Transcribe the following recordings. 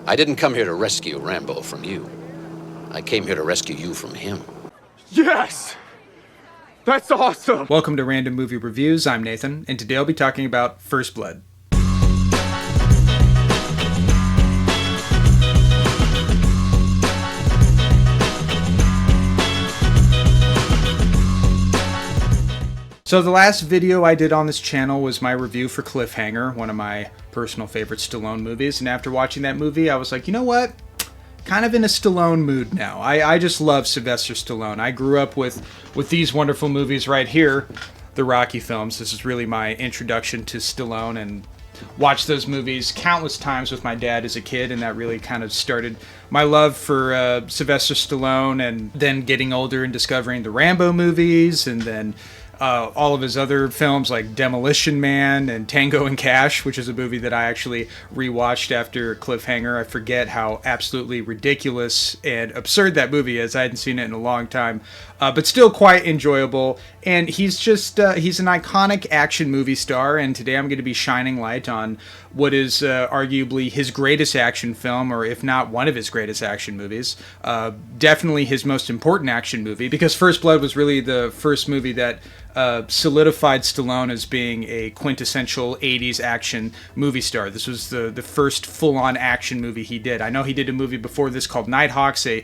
I didn't come here to rescue Rambo from you. I came here to rescue you from him. Yes! That's awesome! Welcome to Random Movie Reviews. I'm Nathan, and today I'll be talking about First Blood. So the last video I did on this channel was my review for Cliffhanger, one of my personal favorite Stallone movies, and after watching that movie I was like, you know what? Kind of in a Stallone mood now. I just love Sylvester Stallone. I grew up with these wonderful movies right here, the Rocky films. This is really my introduction to Stallone, and watched those movies countless times with my dad as a kid, and that really kind of started my love for Sylvester Stallone, and then getting older and discovering the Rambo movies, and then all of his other films like Demolition Man and Tango and Cash, which is a movie that I actually rewatched after Cliffhanger. I forget how absolutely ridiculous and absurd that movie is. I hadn't seen it in a long time, but still quite enjoyable. And he's just, he's an iconic action movie star, and today I'm going to be shining light on what is arguably his greatest action film, or if not one of his greatest action movies. Definitely his most important action movie, because First Blood was really the first movie that solidified Stallone as being a quintessential 80s action movie star. This was the first full-on action movie he did. I know he did a movie before this called Nighthawks, a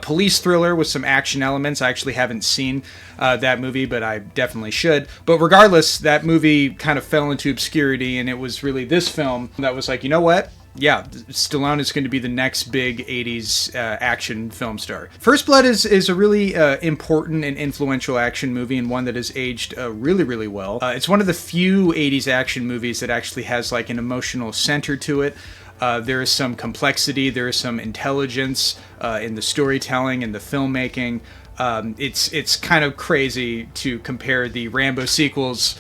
police thriller with some action elements. I actually haven't seen that movie, but I definitely should. But regardless, that movie kind of fell into obscurity, and it was really this film that was like, you know what? Yeah, Stallone is going to be the next big 80s action film star. First Blood is a really important and influential action movie, and one that has aged really, really well. It's one of the few 80s action movies that actually has like an emotional center to it. There is some complexity, there is some intelligence in the storytelling and the filmmaking. It's kind of crazy to compare the Rambo sequels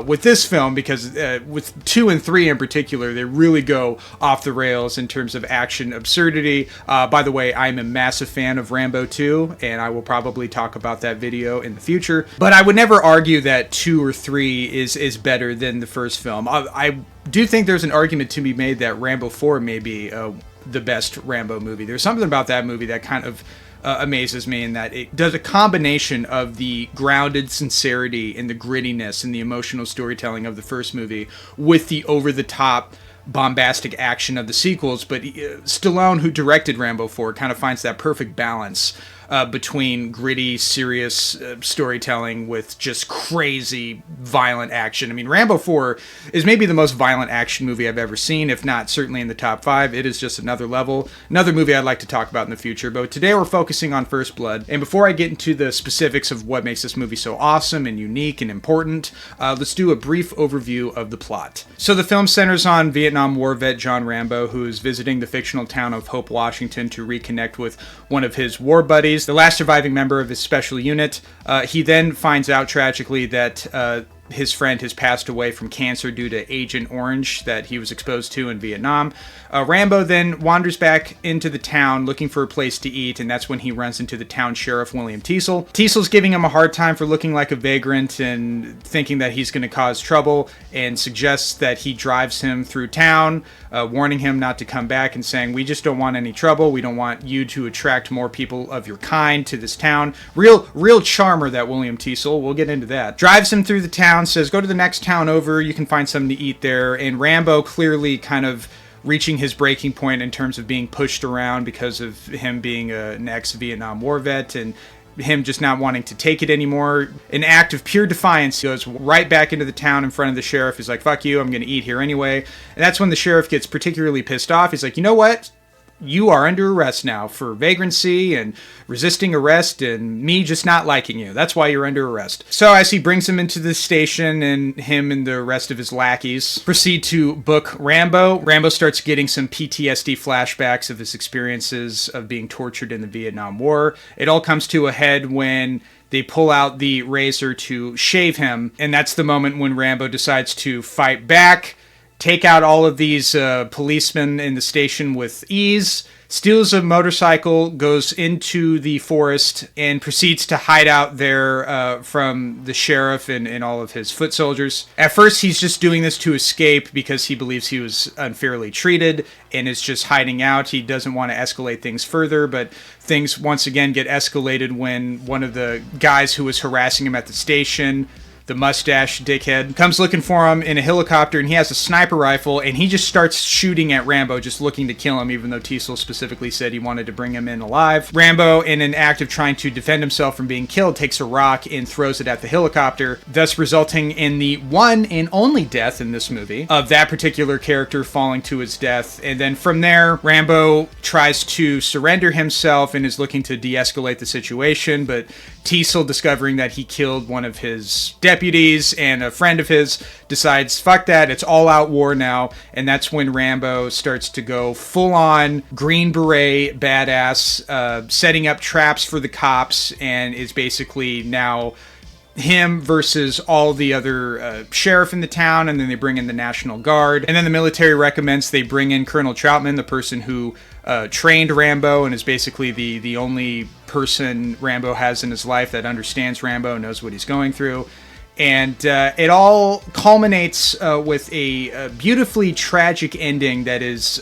with this film, because with 2 and 3 in particular, they really go off the rails in terms of action absurdity. By the way, I'm a massive fan of Rambo 2, and I will probably talk about that video in the future. But I would never argue that 2 or 3 is better than the first film. I do think there's an argument to be made that Rambo 4 may be the best Rambo movie. There's something about that movie that kind of amazes me, in that it does a combination of the grounded sincerity and the grittiness and the emotional storytelling of the first movie with the over-the-top bombastic action of the sequels. But Stallone, who directed Rambo 4, kind of finds that perfect balance between gritty, serious storytelling with just crazy, violent action. I mean, Rambo 4 is maybe the most violent action movie I've ever seen, if not certainly in the top 5. It is just another level. Another movie I'd like to talk about in the future, but today we're focusing on First Blood. And before I get into the specifics of what makes this movie so awesome and unique and important, let's do a brief overview of the plot. So the film centers on Vietnam War vet John Rambo, who is visiting the fictional town of Hope, Washington to reconnect with one of his war buddies, the last surviving member of his special unit. He then finds out tragically that his friend has passed away from cancer due to Agent Orange that he was exposed to in Vietnam. Rambo then wanders back into the town looking for a place to eat, and that's when he runs into the town sheriff, William Teasel. Teasel's giving him a hard time for looking like a vagrant and thinking that he's going to cause trouble, and suggests that he drives him through town, warning him not to come back and saying, we just don't want any trouble. We don't want you to attract more people of your kind to this town. Real charmer, that William Teasel. We'll get into that. Drives him through the town, says, go to the next town over, you can find something to eat there. And Rambo, clearly kind of reaching his breaking point in terms of being pushed around because of him being an ex-Vietnam War vet and him just not wanting to take it anymore. An act of pure defiance, he goes right back into the town in front of the sheriff. He's like, fuck you, I'm going to eat here anyway. And that's when the sheriff gets particularly pissed off. He's like, you know what? You are under arrest now for vagrancy and resisting arrest and me just not liking you. That's why you're under arrest. So as he brings him into the station, and him and the rest of his lackeys proceed to book Rambo. Rambo starts getting some PTSD flashbacks of his experiences of being tortured in the Vietnam War. It all comes to a head when they pull out the razor to shave him, and that's the moment when Rambo decides to fight back take out all of these policemen in the station with ease, steals a motorcycle, goes into the forest, and proceeds to hide out there from the sheriff and all of his foot soldiers. At first, he's just doing this to escape because he believes he was unfairly treated and is just hiding out. He doesn't want to escalate things further, but things once again get escalated when one of the guys who was harassing him at the station, the mustache dickhead, comes looking for him in a helicopter, and he has a sniper rifle, and he just starts shooting at Rambo, just looking to kill him, even though Teasel specifically said he wanted to bring him in alive. Rambo, in an act of trying to defend himself from being killed, takes a rock and throws it at the helicopter, thus resulting in the one and only death in this movie of that particular character falling to his death. And then from there, Rambo tries to surrender himself and is looking to de-escalate the situation, but Teasel, discovering that he killed one of his deputies and a friend of his, decides, fuck that, it's all-out war now, and that's when Rambo starts to go full-on Green Beret badass, setting up traps for the cops, and is basically now him versus all the other sheriff in the town, and then they bring in the National Guard, and then the military recommends they bring in Colonel Troutman, the person who trained Rambo and is basically the only person Rambo has in his life that understands Rambo, knows what he's going through. And it all culminates with a beautifully tragic ending that is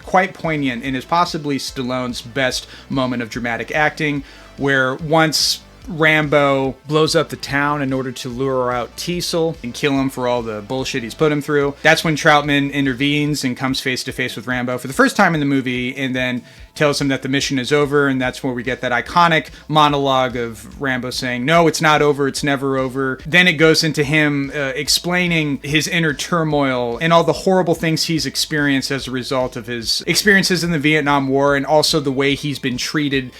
quite poignant and is possibly Stallone's best moment of dramatic acting, where once Rambo blows up the town in order to lure out Teasel and kill him for all the bullshit he's put him through. That's when Troutman intervenes and comes face to face with Rambo for the first time in the movie, and then tells him that the mission is over, and that's where we get that iconic monologue of Rambo saying, "No, it's not over, it's never over." Then it goes into him explaining his inner turmoil and all the horrible things he's experienced as a result of his experiences in the Vietnam War, and also the way he's been treated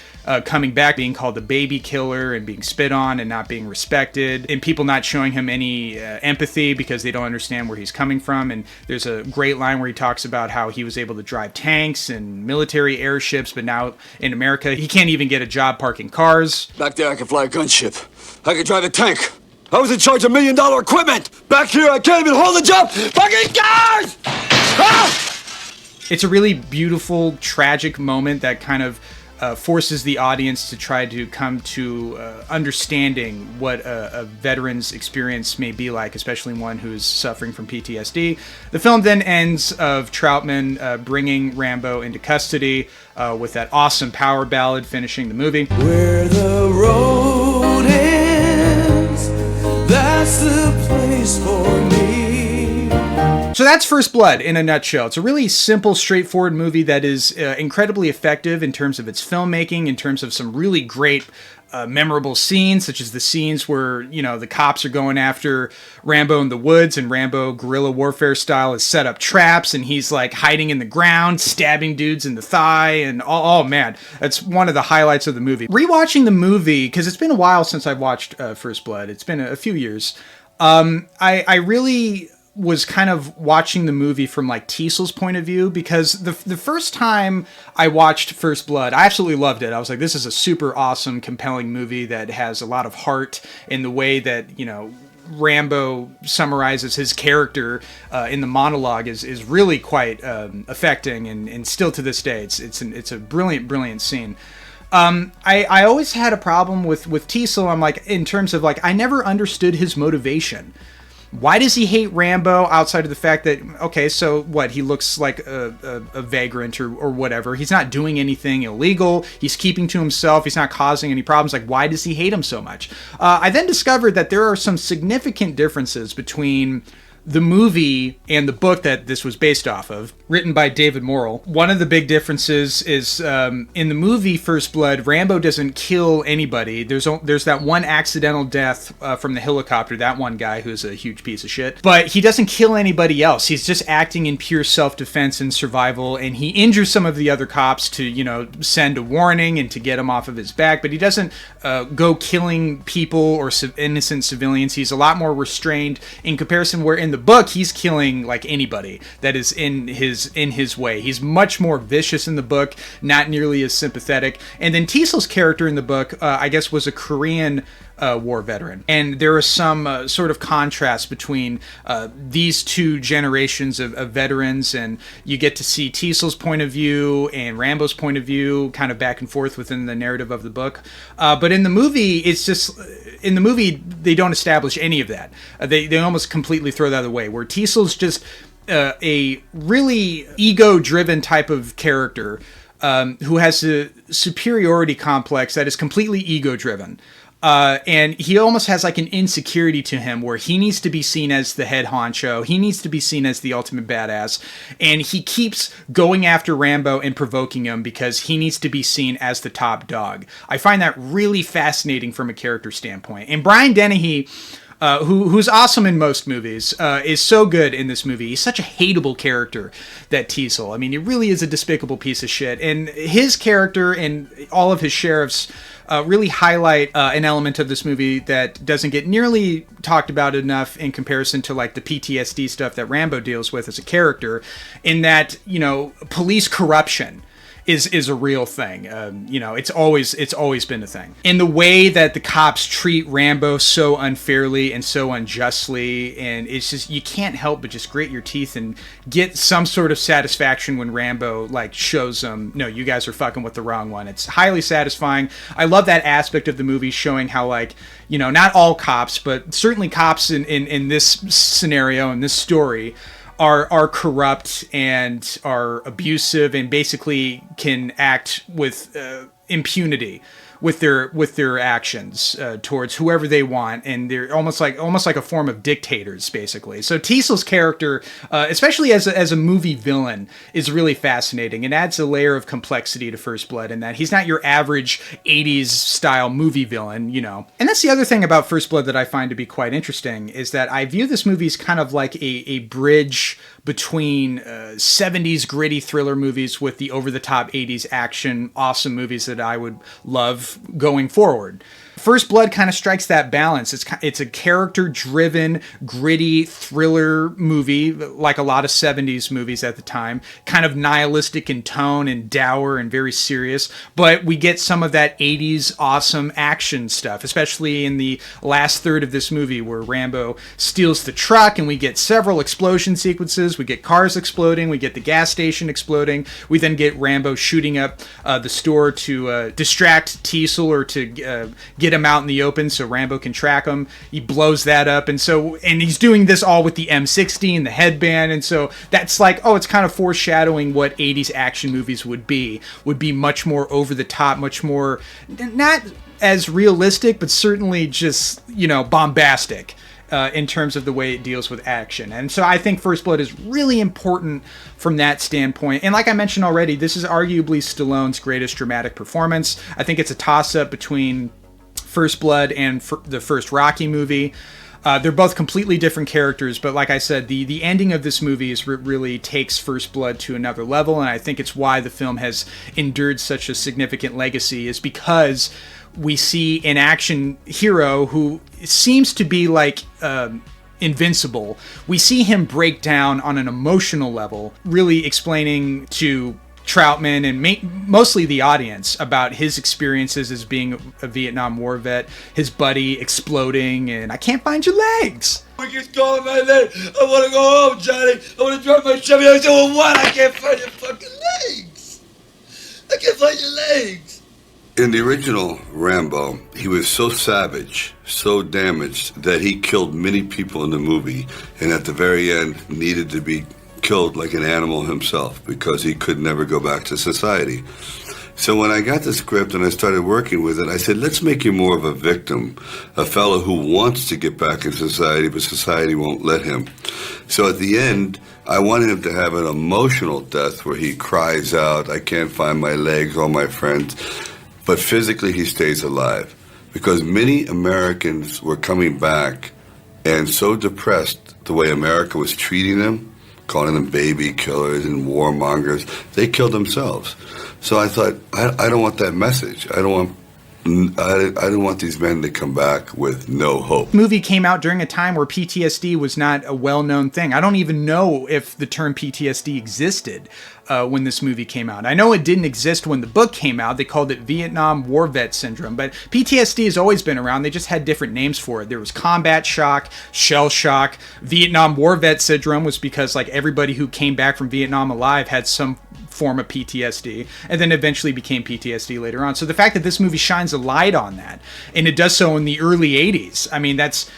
coming back, being called a baby killer and being spit on and not being respected, and people not showing him any empathy because they don't understand where he's coming from. And there's a great line where he talks about how he was able to drive tanks and military airships, but now in America he can't even get a job parking cars. Back there I could fly a gunship. I could drive a tank. I was in charge of $1 million equipment. Back here I can't even hold a job. Fucking cars! Ah! It's a really beautiful, tragic moment that kind of forces the audience to try to come to understanding what a veteran's experience may be like, especially one who's suffering from PTSD. The film then ends of Troutman bringing Rambo into custody with that awesome power ballad finishing the movie. Where the road ends, that's the place for me. So that's First Blood in a nutshell. It's a really simple, straightforward movie that is incredibly effective in terms of its filmmaking, in terms of some really great memorable scenes, such as the scenes where, you know, the cops are going after Rambo in the woods, and Rambo, guerrilla warfare style, has set up traps, and he's like hiding in the ground, stabbing dudes in the thigh, and oh man, that's one of the highlights of the movie. Rewatching the movie, because it's been a while since I've watched First Blood, it's been a few years, I really was kind of watching the movie from like Teasel's point of view, because the first time I watched First Blood, I absolutely loved it. I was like, this is a super awesome, compelling movie that has a lot of heart in the way that, you know, Rambo summarizes his character in the monologue is really quite affecting, and still to this day, it's a brilliant scene. I always had a problem with Teasel. I'm like, in terms of like, I never understood his motivation. Why does he hate Rambo outside of the fact that, okay, so what, he looks like a vagrant or whatever. He's not doing anything illegal. He's keeping to himself. He's not causing any problems. Like, why does he hate him so much? I then discovered that there are some significant differences between the movie and the book that this was based off of, written by David Morrell. One of the big differences is in the movie First Blood, Rambo doesn't kill anybody. There's that one accidental death from the helicopter, that one guy who's a huge piece of shit. But he doesn't kill anybody else. He's just acting in pure self-defense and survival, and he injures some of the other cops to, you know, send a warning and to get him off of his back, but he doesn't go killing people or innocent civilians. He's a lot more restrained in comparison, where in the book, he's killing like anybody that is in his way. He's much more vicious in the book, not nearly as sympathetic. And then Tiesel's character in the book, I guess, was a Korean war veteran, and there is some sort of contrast between these two generations of veterans, and you get to see Tiesel's point of view and Rambo's point of view kind of back and forth within the narrative of the book. But in the movie, they don't establish any of that. They almost completely throw that away, where Tiesel's just a really ego-driven type of character who has a superiority complex that is completely ego-driven. And he almost has like an insecurity to him where he needs to be seen as the head honcho. He needs to be seen as the ultimate badass. And he keeps going after Rambo and provoking him because he needs to be seen as the top dog. I find that really fascinating from a character standpoint. And Brian Dennehy, who's awesome in most movies, is so good in this movie. He's such a hateable character, that Tiesel. I mean, he really is a despicable piece of shit. And his character and all of his sheriffs really highlight an element of this movie that doesn't get nearly talked about enough in comparison to like the PTSD stuff that Rambo deals with as a character, in that, you know, police corruption is a real thing. You know, it's always been a thing. And the way that the cops treat Rambo so unfairly and so unjustly, and it's just, you can't help but just grit your teeth and get some sort of satisfaction when Rambo like shows them, no, you guys are fucking with the wrong one. It's highly satisfying. I love that aspect of the movie, showing how, like, you know, not all cops, but certainly cops in this scenario, in this story, are corrupt and are abusive and basically can act with impunity with their actions towards whoever they want, and they're almost like a form of dictators, basically. So Tiesel's character, especially as a movie villain, is really fascinating and adds a layer of complexity to First Blood, in that he's not your average 80s style movie villain, you know. And that's the other thing about First Blood that I find to be quite interesting, is that I view this movie as kind of like a bridge between 70s gritty thriller movies with the over-the-top 80s action awesome movies that I would love going forward. First Blood kind of strikes that balance. It's a character-driven, gritty thriller movie, like a lot of 70s movies at the time, kind of nihilistic in tone and dour and very serious, but we get some of that 80s awesome action stuff, especially in the last third of this movie, where Rambo steals the truck and we get several explosion sequences. We get cars exploding, we get the gas station exploding, we then get Rambo shooting up the store to distract Tiesel, or to get him out in the open so Rambo can track him. He blows that up, and he's doing this all with the M60 and the headband, and so that's like, oh, it's kind of foreshadowing what 80s action movies would be much more over the top, much more not as realistic, but certainly just, you know, bombastic in terms of the way it deals with action. And so I think First Blood is really important from that standpoint. And like I mentioned already, this is arguably Stallone's greatest dramatic performance. I think it's a toss-up between First Blood and the first Rocky movie. They're both completely different characters, but like I said, the ending of this movie really takes First Blood to another level, and I think it's why the film has endured such a significant legacy, is because we see an action hero who seems to be like invincible. We see him break down on an emotional level, really explaining to Troutman and mostly the audience about his experiences as being a Vietnam War vet, his buddy exploding, and I can't find your legs. I just calling my leg. I want to go home, Johnny. I want to drive my Chevy. I said, well, what? I can't find your fucking legs. I can't find your legs. In the original Rambo, he was so savage, so damaged, that he killed many people in the movie, and at the very end needed to be killed like an animal himself because he could never go back to society. So when I got the script and I started working with it, I said, let's make you more of a victim, a fellow who wants to get back in society, but society won't let him. So at the end, I wanted him to have an emotional death where he cries out, I can't find my legs, all my friends. But physically, he stays alive because many Americans were coming back and so depressed the way America was treating them, calling them baby killers and warmongers, they killed themselves. So I thought, I don't want that message. I don't want I don't want these men to come back with no hope. Movie came out during a time where PTSD was not a well-known thing. I don't even know if the term PTSD existed when this movie came out. I know it didn't exist when the book came out. They called it Vietnam War Vet Syndrome, but PTSD has always been around. They just had different names for it. There was combat shock, shell shock. Vietnam War Vet Syndrome was because like everybody who came back from Vietnam alive had some form of PTSD, and then eventually became PTSD later on. So the fact that this movie shines a light on that, and it does so in the early 80s, I mean, that's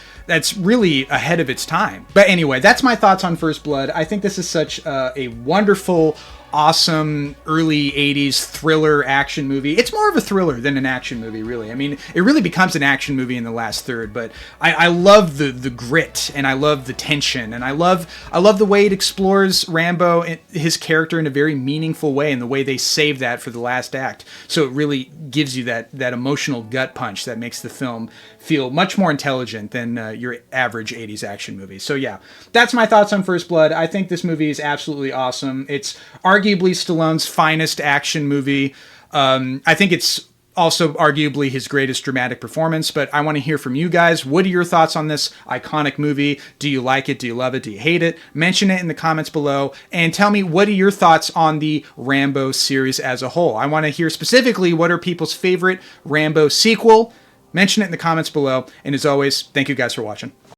really ahead of its time. But anyway, that's my thoughts on First Blood. I think this is such a wonderful, awesome early 80s thriller action movie. It's more of a thriller than an action movie, really. I mean, it really becomes an action movie in the last third, but I love the grit, and I love the tension, and I love the way it explores Rambo and his character in a very meaningful way, and the way they save that for the last act. So it really gives you that emotional gut punch that makes the film feel much more intelligent than your average 80s action movie. So yeah, that's my thoughts on First Blood. I think this movie is absolutely awesome. It's arguably Stallone's finest action movie. I think it's also arguably his greatest dramatic performance, but I want to hear from you guys. What are your thoughts on this iconic movie? Do you like it? Do you love it? Do you hate it? Mention it in the comments below, and tell me, what are your thoughts on the Rambo series as a whole? I want to hear specifically, what are people's favorite Rambo sequel? Mention it in the comments below, and as always, thank you guys for watching.